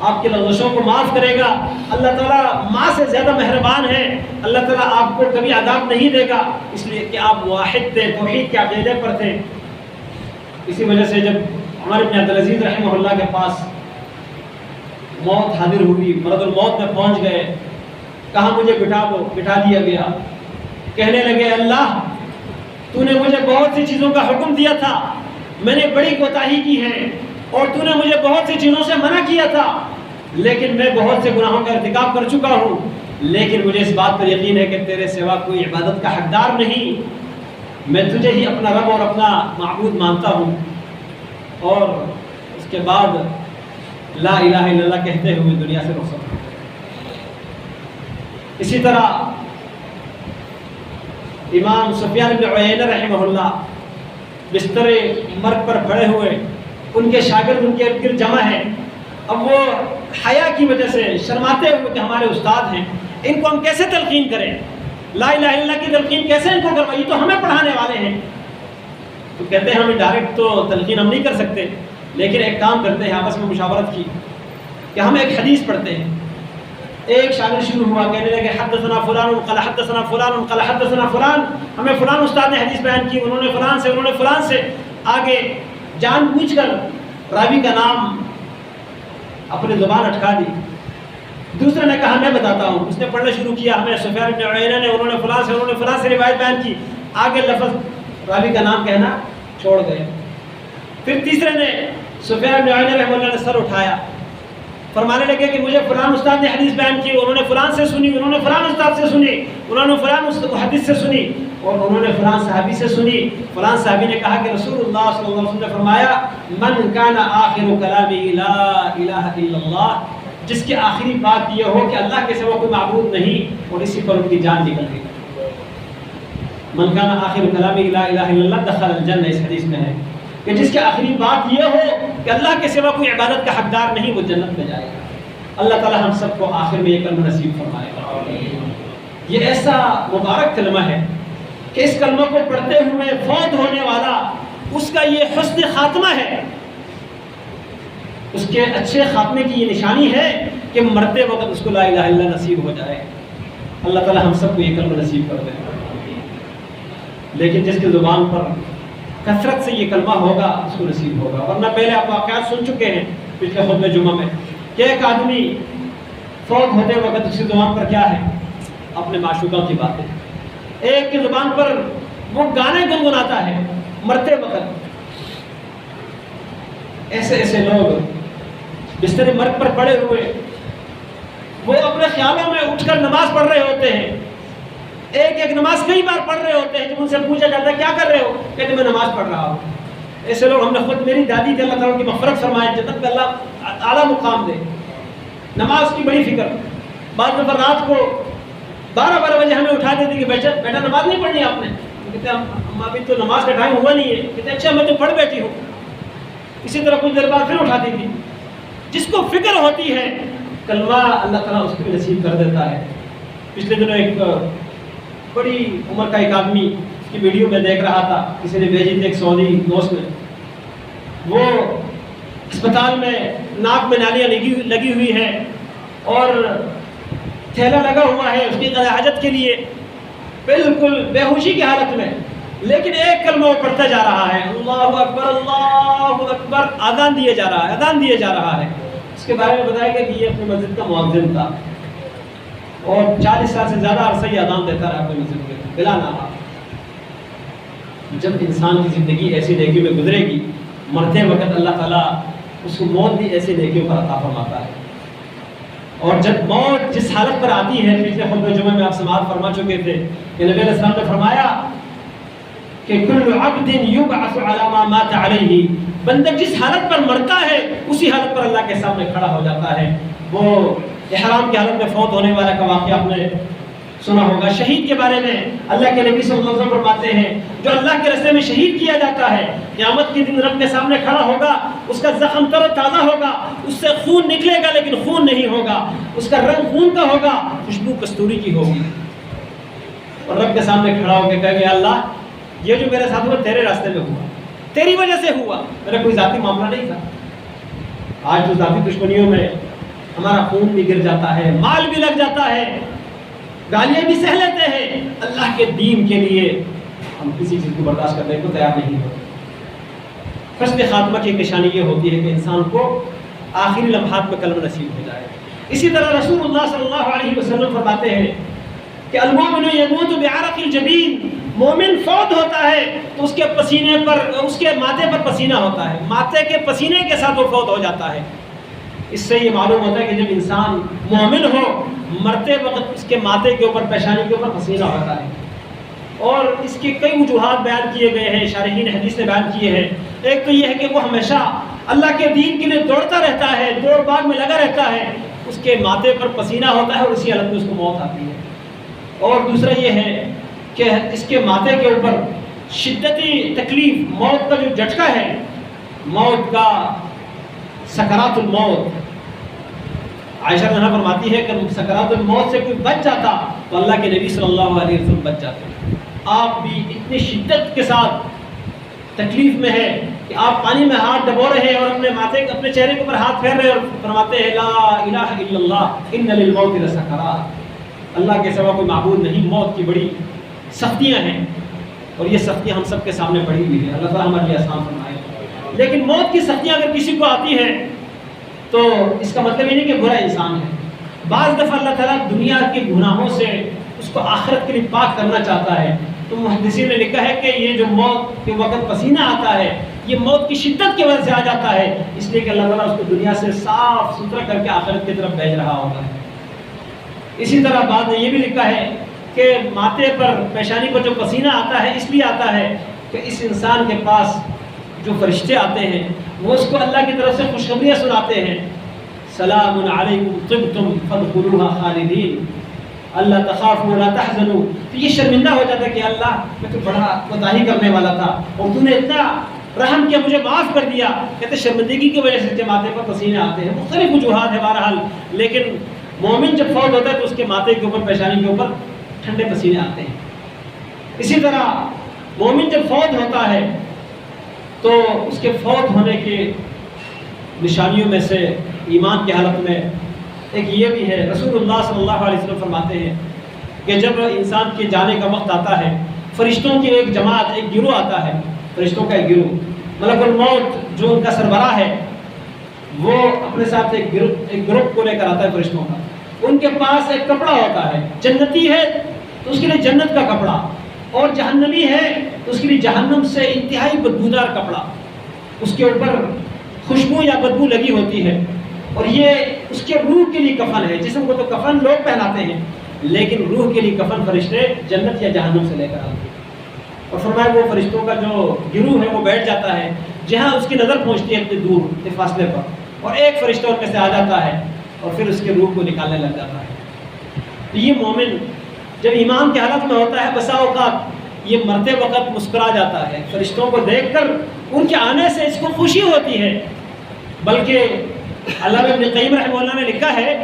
آپ کے لغزشوں کو معاف کرے گا، اللہ تعالیٰ ماں سے زیادہ مہربان ہے، اللہ تعالیٰ آپ کو کبھی عذاب نہیں دے گا، اس لیے کہ آپ واحد تھے، توحید کے عقیدے پر تھے. اسی وجہ سے جب عمر بن عبدالعزیز رحمہ اللہ کے پاس موت حاضر ہوئی، مرض الموت میں پہنچ گئے، کہاں مجھے بٹھا دو، بٹھا دیا گیا. کہنے لگے اللہ تو نے مجھے بہت سی چیزوں کا حکم دیا تھا، میں نے بڑی کوتاہی کی ہے، اور تو نے مجھے بہت سی چیزوں سے منع کیا تھا، لیکن میں بہت سے گناہوں کا ارتکاب کر چکا ہوں، لیکن مجھے اس بات پر یقین ہے کہ تیرے سوا کوئی عبادت کا حقدار نہیں، میں تجھے ہی اپنا رب اور اپنا معبود مانتا ہوں. اور اس کے بعد لا الہ الا اللہ کہتے ہوئے دنیا سے رخصت ہوئے. اسی طرح امام سفیان بن عیینہ رحمہ اللہ بستر مرگ پر پڑے ہوئے، ان کے شاگرد ان کے ارد گرد جمع ہیں. اب وہ حیا کی وجہ سے شرماتے ہوئے کہ ہمارے استاد ہیں، ان کو ہم کیسے تلقین کریں، لا الہ الا اللہ کی تلقین کیسے ان کو کروائیں، یہ تو ہمیں پڑھانے والے ہیں. تو کہتے ہیں ہمیں ڈائریکٹ تو تلقین ہم نہیں کر سکتے، لیکن ایک کام کرتے ہیں، آپس میں مشاورت کی کہ ہم ایک حدیث پڑھتے ہیں. ایک شاگرد شروع ہوا کہنے لگے حدثنا فلان قال حدثنا فلان قال حدثنا فلان، ہمیں فلان استاد نے حدیث بیان کی، انہوں نے فلان سے آگے جان بوجھ کر راوی کا نام اپنی زبان اٹکا دی. دوسرے نے کہا میں بتاتا ہوں، اس نے پڑھنا شروع کیا، ہمیں سفیان بن عیینہ نے انہوں نے فلان سے روایت بیان کی، آگے لفظ راوی کا نام کہنا چھوڑ گئے. پھر تیسرے نے سفیان بن عیینہ رحمہ اللہ نے سر اٹھایا، فرمانے لگے کہ مجھے فلان استاد نے حدیث بیان کی، انہوں نے فلان سے سنی، انہوں نے فلان استاد سے سنی، انہوں نے فلان حدیث سے سنی، اور انہوں نے فلان صحابی سے سنی. فلان صحابی نے کہا کہ رسول اللہ صلی اللہ علیہ وسلم نے فرمایا من کان آخر کلامہ لا الہ الا اللہ، جس کی آخری بات یہ ہو کہ اللہ کے سوا کوئی معبود نہیں، اور اسی پر ان کی جان نکل گئی. من کان آخر کلامہ لا الہ الا اللہ دخل الجنہ، اس حدیث میں ہے کہ جس کی آخری بات یہ ہو کہ اللہ کے سوا کوئی عبادت کا حقدار نہیں، وہ جنت میں جائے گا. اللہ تعالی ہم سب کو آخر میں یہ کلمہ نصیب فرمائے گا. یہ ایسا مبارک کلمہ ہے کہ اس کلمہ کو پڑھتے ہوئے فوت ہونے والا اس کا یہ حسن خاتمہ ہے، اس کے اچھے خاتمے کی یہ نشانی ہے کہ کہ مرتے وقت اس کو لا الہ الا اللہ نصیب ہو جائے۔ اللہ تعالی ہم سب کو یہ کلمہ نصیب کر دے۔ لیکن جس کی زبان پر کثرت سے یہ کلمہ ہوگا اس کو نصیب ہوگا، ورنہ پہلے آپ واقعات سن چکے ہیں پچھلے خطبہ جمعہ میں کہ ایک آدمی فوت ہوتے وقت اس کی زبان پر کیا ہے؟ اپنے معشوقہ کی باتیں۔ ایک کی زبان پر وہ گانے گنگناتا ہے مرتے وقت۔ ایسے ایسے لوگ بستر مرگ پر پڑے ہوئے وہ اپنے خیالوں میں اٹھ کر نماز پڑھ رہے ہوتے ہیں، ایک نماز کئی بار پڑھ رہے ہوتے ہیں۔ جب ان سے پوچھا جاتا ہے کیا کر رہے ہو، کہتے میں نماز پڑھ رہا ہوں۔ ایسے لوگ ہم نے خود، میری دادی کے اللہ تعالیٰ کی مغفرت فرمائے، جنت میں اللہ اعلیٰ مقام دے، نماز کی بڑی فکر۔ بعض دفعہ رات کو 12 بجے ہمیں اٹھا دیتی کہ بیٹا نماز نہیں پڑھنی آپ نے، کہتے ہیں ابھی تو نماز کا ٹائم ہوا نہیں ہے، کہتے اچھا میں تو پڑھ بیٹھی ہوں۔ اسی طرح کچھ دیر بعد پھر اٹھاتی تھی۔ جس کو فکر ہوتی ہے کلمہ اللہ تعالیٰ اس کو بھی نصیب کر دیتا ہے۔ پچھلے دنوں ایک بڑی عمر کا ایک آدمی کی ویڈیو میں دیکھ رہا تھا، کسی نے بھیجی تھی ایک سعودی دوست نے، وہ اسپتال میں ناک میں نالیاں لگی ہوئی ہے اور تھیلا لگا ہوا ہے اس کی قضاء حاجت کے لیے، بالکل بے ہوشی کی حالت میں، لیکن ایک کلمہ وہ پڑھتا جا رہا ہے، اللہ اکبر اللہ اکبر، اذان دیے جا رہا ہے، اذان دیے جا رہا ہے۔ اس کے بارے میں بتایا گیا کہ یہ اپنی مسجد کا مؤذن تھا اور 40 سال سے زیادہ عرصہ یہ اذان دیتا رہا اپنی مسجد میں بلا ناغہ۔ جب انسان کی زندگی ایسی نیکیوں میں گزرے گی، مرتے وقت اللہ تعالیٰ اس کو موت بھی ایسی نیکیوں پر عطا فرماتا ہے۔ اور جب موت جس حالت پر آتی ہے، پچھلے خطبہ جمعہ میں آپ سماعت فرما چکے تھے کہ نبی علیہ السلام نے فرمایا کہ کل عبد یبعث علی ما مات علیہ، بندہ جس حالت پر مرتا ہے اسی حالت پر اللہ کے سامنے کھڑا ہو جاتا ہے۔ وہ احرام کی حالت میں فوت ہونے والا کا واقعہ آپ نے سنا ہوگا۔ شہید کے بارے میں اللہ کے نبی صلی اللہ علیہ وسلم فرماتے ہیں جو اللہ کے راستے میں شہید کیا جاتا ہے، قیامت کے دن رب کے سامنے کھڑا ہوگا، اس کا زخم تر و تازہ ہوگا، اس سے خون نکلے گا لیکن خون نہیں ہوگا، اس کا رنگ خون کا ہوگا، خوشبو کستوری کی ہوگی، اور رب کے سامنے کھڑا ہو کے کہے گا اللہ یہ جو میرے ساتھ ہوا تیرے راستے میں ہوا، تیری وجہ سے ہوا، میرا کوئی ذاتی معاملہ نہیں تھا۔ آج تو ذاتی دشمنیوں میں ہمارا خون بھی گر جاتا ہے، مال بھی لگ جاتا ہے، گالیاں بھی سہ لیتے ہیں، اللہ کے دین کے لیے ہم کسی چیز کو برداشت کرنے کو تیار نہیں ہوتے۔ حسن خاتمہ کی نشانی یہ ہوتی ہے کہ انسان کو آخری لمحات میں کلمہ نصیب ہو جائے۔ اسی طرح رسول اللہ صلی اللہ علیہ وسلم فرماتے ہیں کہ المؤمن یموت بعرق الجبین، مومن فوت ہوتا ہے تو اس کے پسینے پر، اس کے ماتھے پر پسینہ ہوتا ہے، ماتھے کے پسینے کے ساتھ وہ فوت ہو جاتا ہے۔ اس سے یہ معلوم ہوتا ہے کہ جب انسان مومن ہو، مرتے وقت اس کے ماتھے کے اوپر، پیشانی کے اوپر پسینہ ہوتا ہے۔ اور اس کے کئی وجوہات بیان کیے گئے ہیں، شارحین حدیث نے بیان کیے ہیں۔ ایک تو یہ ہے کہ وہ ہمیشہ اللہ کے دین کے لیے دوڑتا رہتا ہے، دوڑ بھاگ میں لگا رہتا ہے، اس کے ماتھے پر پسینہ ہوتا ہے اور اسی حالت میں اس کو موت آتی ہے۔ اور دوسرا یہ ہے کہ اس کے ماتھے کے اوپر شدتی تکلیف، موت کا جو جھٹکا ہے، موت کا سکرات الموت، عائشہ رضی فرماتی ہے کہ سکرات الموت سے کوئی بچ جاتا تو اللہ کے نبی صلی اللہ علیہ وسلم بچ جاتے۔ آپ بھی اتنی شدت کے ساتھ تکلیف میں ہے کہ آپ پانی میں ہاتھ ڈبو رہے ہیں اور اپنے ماتھے، اپنے چہرے کے اوپر ہاتھ پھیر رہے ہیں اور فرماتے ہیں لا الہ الا اللہ ان للموت لسکرات، اللہ کے سوا کوئی معبود نہیں، موت کی بڑی سختیاں ہیں اور یہ سختیاں ہم سب کے سامنے پڑی ہوئی ہیں، اللہ تعالیٰ ہمارے لیے آسان فرمائے۔ لیکن موت کی سختیاں اگر کسی کو آتی ہیں تو اس کا مطلب یہ نہیں کہ برا انسان ہے۔ بعض دفعہ اللہ تعالیٰ دنیا کے گناہوں سے اس کو آخرت کے لیے پاک کرنا چاہتا ہے، تو محدثین نے لکھا ہے کہ یہ جو موت کے وقت پسینہ آتا ہے یہ موت کی شدت کی وجہ سے آ جاتا ہے، اس لیے کہ اللہ تعالیٰ اس کو دنیا سے صاف ستھرا کر کے آخرت کی طرف بھیج رہا ہوتا ہے۔ اسی طرح بعد نے یہ بھی لکھا ہے کہ ماتھے پر، پیشانی پر جو پسینہ آتا ہے اس لیے آتا ہے کہ اس انسان کے پاس جو فرشتے آتے ہیں وہ اس کو اللہ کی طرف سے خوشخبریاں سناتے ہیں، سلام علیکم طبتم فادخلوها خالدین، اللہ تخافوا ولا تحزنوا، تو یہ شرمندہ ہو جاتا ہے کہ اللہ میں تو بڑا کوتاہی کرنے والا تھا اور تو نے اتنا رحم کیا، مجھے معاف کر دیا۔ کہتے شرمندگی کی وجہ سے ماتھے پر پسینے آتے ہیں، مختلف وجوہات ہے بہرحال، لیکن مومن جب فوت ہوتا ہے تو اس کے ماتھے کے اوپر، پیشانی کے اوپر ٹھنڈے پسینے آتے ہیں۔ اسی طرح مومن جب فوت ہوتا ہے تو اس کے فوت ہونے کے نشانیوں میں سے ایمان کی حالت میں ایک یہ بھی ہے، رسول اللہ صلی اللہ علیہ وسلم فرماتے ہیں کہ جب انسان کے جانے کا وقت آتا ہے، فرشتوں کی ایک جماعت، ایک گروہ آتا ہے، فرشتوں کا ایک گروہ، ملک الموت جو ان کا سربراہ ہے وہ اپنے ساتھ ایک گروپ کو لے کر آتا ہے فرشتوں کا. ان کے پاس ایک کپڑا ہوتا ہے، جنتی ہے تو اس کے لیے جنت کا کپڑا، اور جہنمی ہے تو اس کے لیے جہنم سے انتہائی بدبودار کپڑا، اس کے اوپر خوشبو یا بدبو لگی ہوتی ہے، اور یہ اس کے روح کے لیے کفن ہے. جسم کو تو کفن لوگ پہناتے ہیں، لیکن روح کے لیے کفن فرشتے جنت یا جہنم سے لے کر آتے ہیں. اور فرمایا وہ فرشتوں کا جو گروہ ہے وہ بیٹھ جاتا ہے جہاں اس کی نظر پہنچتی ہے اتنی دور کے فاصلے پر، اور ایک فرشتہ ان میں سے آ جاتا ہے اور پھر اس کے روح کو نکالنے لگ جاتا ہے. تو یہ مومن جب ایمان کی حالت میں ہوتا ہے بسا اوقات یہ مرتے وقت مسکرا جاتا ہے، فرشتوں کو دیکھ کر ان کے آنے سے اس کو خوشی ہوتی ہے. بلکہ علامہ ابن قیم رحمہ اللہ نے لکھا ہے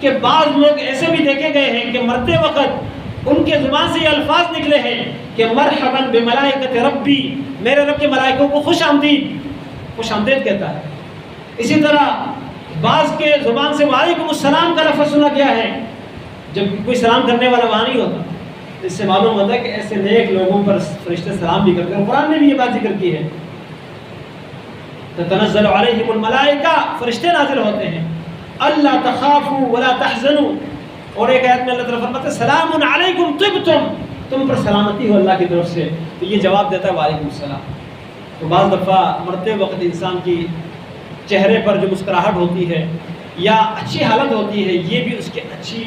کہ بعض لوگ ایسے بھی دیکھے گئے ہیں کہ مرتے وقت ان کے زبان سے یہ الفاظ نکلے ہیں کہ مرحبا بملائکۃ ربی، میرے رب کے ملائکوں کو خوش آمدید کہتا ہے. اسی طرح بعض کے زبان سے وعلیکم السلام کا لفظ سنا گیا ہے، جب کوئی سلام کرنے والا وہاں نہیں ہوتا. اس سے معلوم ہوتا ہے کہ ایسے نیک لوگوں پر فرشتے سلام بھی کرتے ہیں. قرآن نے بھی یہ بات ذکر کی ہے، تتنزل علیہم الملائکہ، فرشتے نازل ہوتے ہیں، اللہ تخافوا ولا تحزنوا. اور ایک آیت میں اللہ تعالیٰ فرماتا ہے سلام علیکم طبتم، تم پر سلامتی ہو اللہ کی طرف سے. تو یہ جواب دیتا ہے وعلیکم السلام. تو بعض دفعہ مرتے وقت انسان کی چہرے پر جو مسکراہٹ ہوتی ہے یا اچھی حالت ہوتی ہے، یہ بھی اس کے اچھی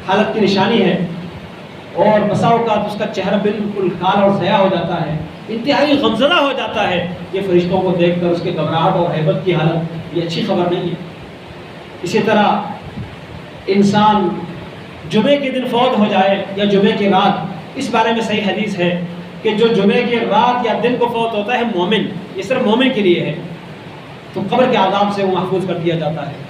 حالت کی نشانی ہے. اور بسا اوقات اس کا چہرہ بالکل کالا اور سیاہ ہو جاتا ہے، انتہائی غمزدہ ہو جاتا ہے. یہ فرشتوں کو دیکھ کر اس کے گھبراہٹ اور ہیبت کی حالت، یہ اچھی خبر نہیں ہے. اسی طرح انسان جمعے کے دن فوت ہو جائے یا جمعے کی رات، اس بارے میں صحیح حدیث ہے کہ جو جمعے کی رات یا دن کو فوت ہوتا ہے مومن، یہ صرف مومن کے لیے ہے، تو قبر کے عذاب سے وہ محفوظ کر دیا جاتا ہے.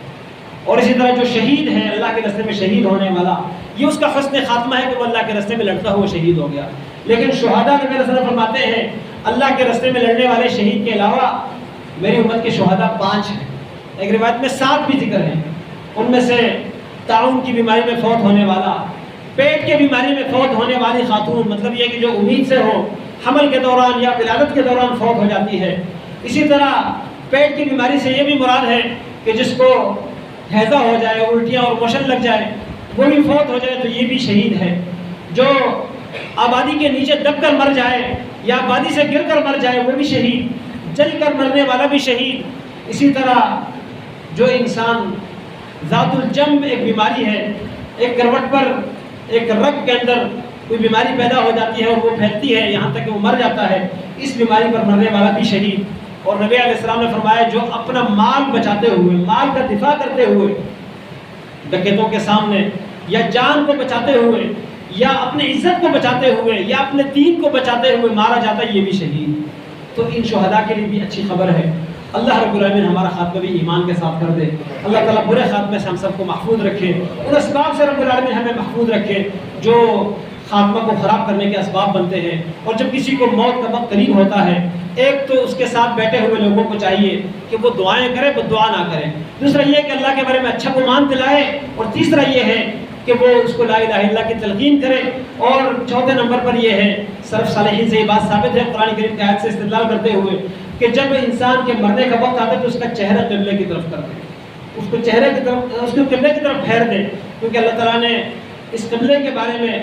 اور اسی طرح جو شہید ہے، اللہ کے راستے میں شہید ہونے والا، یہ اس کا حسن خاتمہ ہے کہ وہ اللہ کے راستے میں لڑتا ہوا شہید ہو گیا. لیکن شہداء نبی صلی اللہ علیہ وسلم فرماتے ہیں اللہ کے راستے میں لڑنے والے شہید کے علاوہ میری امت کے شہداء 5 ہیں. ایک روایت میں 7 بھی ذکر ہیں. ان میں سے تعاون کی بیماری میں فوت ہونے والا، پیٹ کی بیماری میں فوت ہونے والی خاتون، مطلب یہ کہ جو امید سے ہو، حمل کے دوران یا ولادت کے دوران فوت ہو جاتی ہے. اسی طرح پیٹ کی بیماری سے یہ بھی مراد ہے کہ جس کو ہیضہ ہو جائے، الٹیاں اور موشن لگ جائے، وہ بھی فوت ہو جائے تو یہ بھی شہید ہے. جو آبادی کے نیچے دب کر مر جائے یا آبادی سے گر کر مر جائے وہ بھی شہید، جل کر مرنے والا بھی شہید. اسی طرح جو انسان ذات الجنب ایک بیماری ہے، ایک کروٹ پر ایک رگ کے اندر کوئی بیماری پیدا ہو جاتی ہے اور وہ پھیلتی ہے یہاں تک کہ وہ مر جاتا ہے، اس بیماری پر مرنے والا بھی شہید. اور نبی علیہ السلام نے فرمایا جو اپنا مال بچاتے ہوئے، مال کا دفاع کرتے ہوئے ڈکیتوں کے سامنے، یا جان کو بچاتے ہوئے، یا اپنی عزت کو بچاتے ہوئے، یا اپنے دین کو بچاتے ہوئے مارا جاتا ہے، یہ بھی شہید. تو ان شہداء کے لیے بھی اچھی خبر ہے. اللہ رب العالمین ہمارا خاتمہ بھی ایمان کے ساتھ کر دے. اللہ تعالیٰ برے خاتمے سے ہم سب کو محفوظ رکھے، ان اسباب سے رب العالمین ہمیں محفوظ رکھے جو خاتمہ کو خراب کرنے کے اسباب بنتے ہیں. اور جب کسی کو موت کا وقت قریب ہوتا ہے، ایک تو اس کے ساتھ بیٹھے ہوئے لوگوں کو چاہیے کہ وہ دعائیں کرے، بد دعا نہ کرے. دوسرا یہ کہ اللہ کے بارے میں اچھا گمان دلائے، اور تیسرا یہ ہے کہ وہ اس کو لا الہ الا اللہ کی تلقین کرے. اور چوتھے نمبر پر یہ ہے، سلف صالحین سے یہ بات ثابت ہے قرآن کریم کی آیت سے استدلال کرتے ہوئے، کہ جب انسان کے مرنے کا وقت آتا ہے تو اس کا چہرہ قبلے کی طرف کر دے، اس کو چہرے کی طرف، اس کو قبلے کی طرف پھیر دے. کیونکہ اللہ تعالیٰ نے اس قبلے کے بارے میں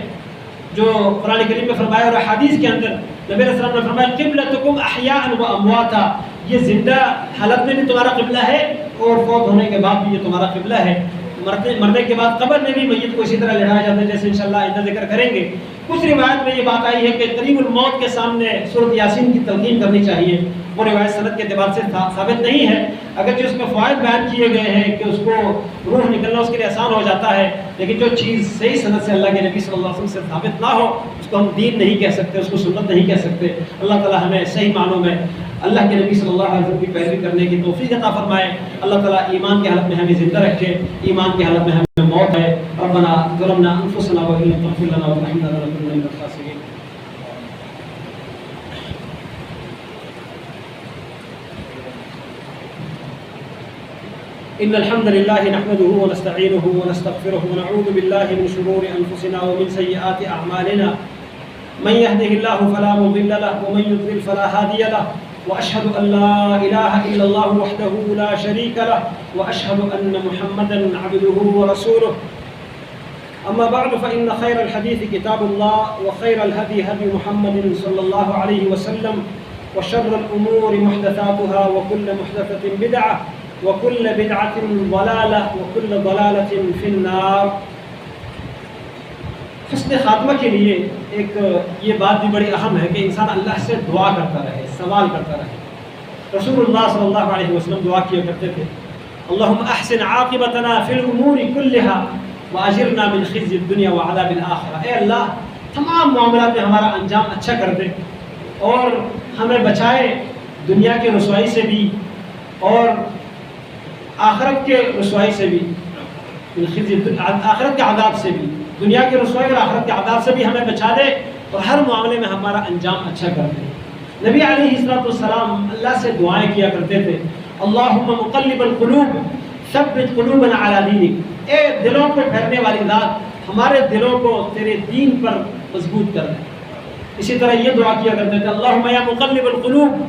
جو قرآن کریم میں فرمایا اور حدیث کے اندر نبی علیہ السلام نے فرمایا قبلتکم احیاء و امواتا، یہ زندہ حالت میں بھی تمہارا قبلہ ہے اور فوت ہونے کے بعد بھی یہ تمہارا قبلہ ہے. مرنے کے بعد قبر میں بھی میت کو اسی طرح لڑایا جاتا ہے جیسے انشاءاللہ آئندہ ذکر کریں گے. کچھ روایت میں یہ بات آئی ہے کہ قریب الموت کے سامنے سورۃ یاسین کی تلقین کرنی چاہیے. وہ روایت سند کے اعتبار سے ثابت نہیں ہے، اگرچہ اس میں فوائد بیان کیے گئے ہیں کہ اس کو روح نکلنا اس کے لیے آسان ہو جاتا ہے، لیکن جو چیز صحیح سند سے اللہ کے نبی صلی اللہ علیہ وسلم سے ثابت نہ ہو اس کو ہم دین نہیں کہہ سکتے، اس کو سنت نہیں کہہ سکتے. اللہ تعالیٰ ہمیں صحیح معنوں میں اللہ کے نبی صلی اللہ علیہ وسلم کی پیروی کرنے کی توفیق عطا فرمائے. اللہ تعالیٰ ایمان کی حالت میں ہمیں زندہ رکھے، ایمان کی حالت میں ہمیں موت ہے. ربنا ظلمنا انفسنا وان لم تغفر لنا وترحمنا لنكونن من الخاسرین. إن الحمد لله نحمده ونستعينه ونستغفره ونعوذ بالله من شرور أنفسنا ومن سيئات أعمالنا من يهده الله فلا مضل له ومن يضلل فلا هادي له وأشهد أن لا إله إلا الله وحده لا شريك له وأشهد أن محمدا عبده ورسوله أما بعد فإن خير الحديث كتاب الله وخير الهدي هدي محمد صلى الله عليه وسلم وشر الأمور محدثاتها وكل محدثة بدعة وكل بدعة ضلالة وكل ضلالة في النار. حسن خاتمہ کے لیے ایک یہ بات بھی بڑی اہم ہے کہ انسان اللہ سے دعا کرتا رہے، سوال کرتا رہے. رسول اللہ صلی اللہ علیہ وسلم دعا کیا کرتے تھے اللہم احسن عاقبتنا فی الامور کلها واجرنا من خزي الدنيا وعذاب الآخرة. اے اللہ تمام معاملات میں ہمارا انجام اچھا کر دے اور ہمیں بچائے دنیا کے رسوائی سے بھی اور آخرت کے رسوائی سے بھی، آخرت کے عذاب سے بھی، دنیا کے رسوائی اور آخرت کے عذاب سے بھی ہمیں بچا دے اور ہر معاملے میں ہمارا انجام اچھا کر دے. نبی علیہ السلام اللہ سے دعائیں کیا کرتے تھے اللہم مقلب القلوب ثبت قلوبنا علی دینک. اے دلوں کو پھیرنے والی ذات ہمارے دلوں کو تیرے دین پر مضبوط کر دے. اسی طرح یہ دعا کیا کرتے تھے اللہم یا مقلب القلوب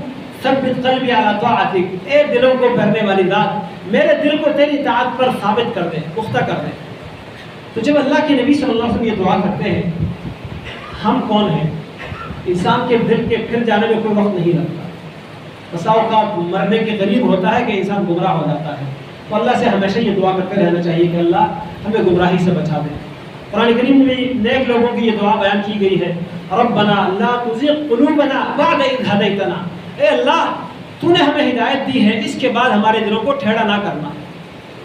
ثبت قلبی علی طاعتک. اے دلوں کو پھیرنے والی ذات میرے دل کو تیری اطاعت پر ثابت کر دے، پختہ کر دے. تو جب اللہ کے نبی صلی اللہ علیہ وسلم یہ دعا کرتے ہیں، ہم کون ہیں؟ انسان کے دل کے پھر جانے میں کوئی وقت نہیں لگتا. بسا اوقات مرنے کے قریب ہوتا ہے کہ انسان گمراہ ہو جاتا ہے. تو اللہ سے ہمیشہ یہ دعا کرتے رہنا چاہیے کہ اللہ ہمیں گمراہی سے بچا دے. قرآن کریم میں نیک لوگوں کی یہ دعا بیان کی گئی ہے ربنا لا تزغ قلوبنا بعد اذ ہدیتنا. اے اللہ تو نے ہمیں ہدایت دی ہے، اس کے بعد ہمارے دلوں کو ٹھیڑا نہ کرنا.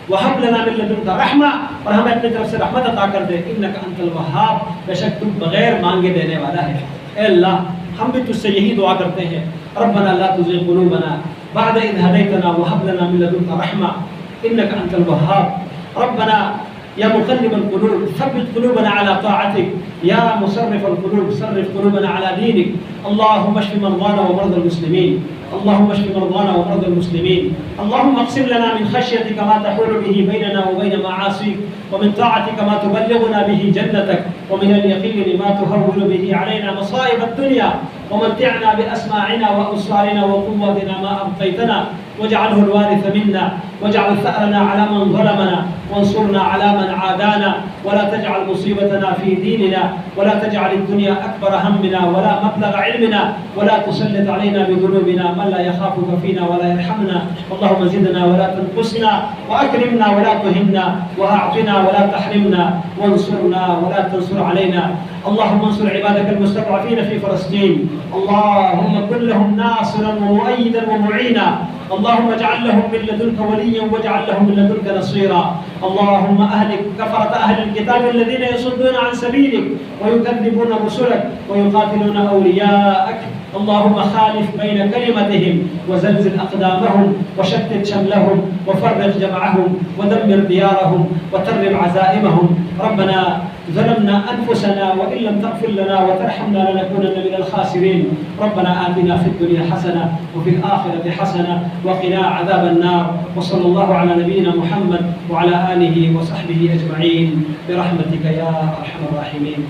وہب لنا من لدنک رحمہ، اور ہمیں اپنی طرف سے رحمت عطا کر دے انک انت الوہاب، بے شک تو بغیر مانگے دینے والا ہے. اے اللہ ہم بھی تجھ سے یہی دعا کرتے ہیں ربنا لا تزغ قلوبنا بعد اذ ہدیتنا وہب لنا من لدنک رحمہ انک انت الوہاب. ربنا یا مقلب القلوب ثبت قلوبنا على طاعتك یا مصرف القلوب صرف قلوبنا على دينك. اللهم اشف مرضانا ومرضى المسلمين، اللهم اشف مرضانا ومرضى المسلمين. اللهم اقسم لنا من خشيتك ما تحول به بيننا وبين معاصيك ومن طاعتك ما تبلغنا به جنتك ومن اليقين ما تهون به علينا مصائب الدنيا ومتعنا بأسماعنا وأبصارنا وقوتنا ما أبقيتنا واجعله الوارث منا واجعل ثأرنا على من ظلمنا وانصرنا على من عادانا ولا تجعل مصيبتنا في ديننا ولا تجعل الدنيا أكبر همنا ولا مبلغ علمنا ولا تسلط علينا بذنوبنا من لا يخافك فينا ولا يرحمنا. اللهم زدنا ولا تنقصنا وأكرمنا ولا تهنا وأعطنا ولا تحرمنا وانصرنا ولا تنصر علينا. اللهم انصر عبادك المستضعفين في فلسطين، اللهم كن لهم ناصرا ومؤيدا ومعينا. اللهم اجعل لهم من لدنك وليا واجعل لهم من لدنك نصيرا. اللهم أهلك كفرة أهل الكتاب الذين يصدون عن سبيلك ويكذبون رسلك ويقاتلون أولياءك. اللهم خالف بين كلمتهم وزلزل أقدامهم وشتت شملهم وفرق جمعهم ودمر ديارهم وترب عزائمهم. ربنا ظلمنا أنفسنا وإن لم تغفر لنا وترحمنا لنكونن من الخاسرين. ربنا آتنا في الدنيا حسنة وفي الآخرة حسنة وقنا عذاب النار. وصلى الله على نبينا محمد وعلى آله وصحبه أجمعين برحمتك يا أرحم الراحمين.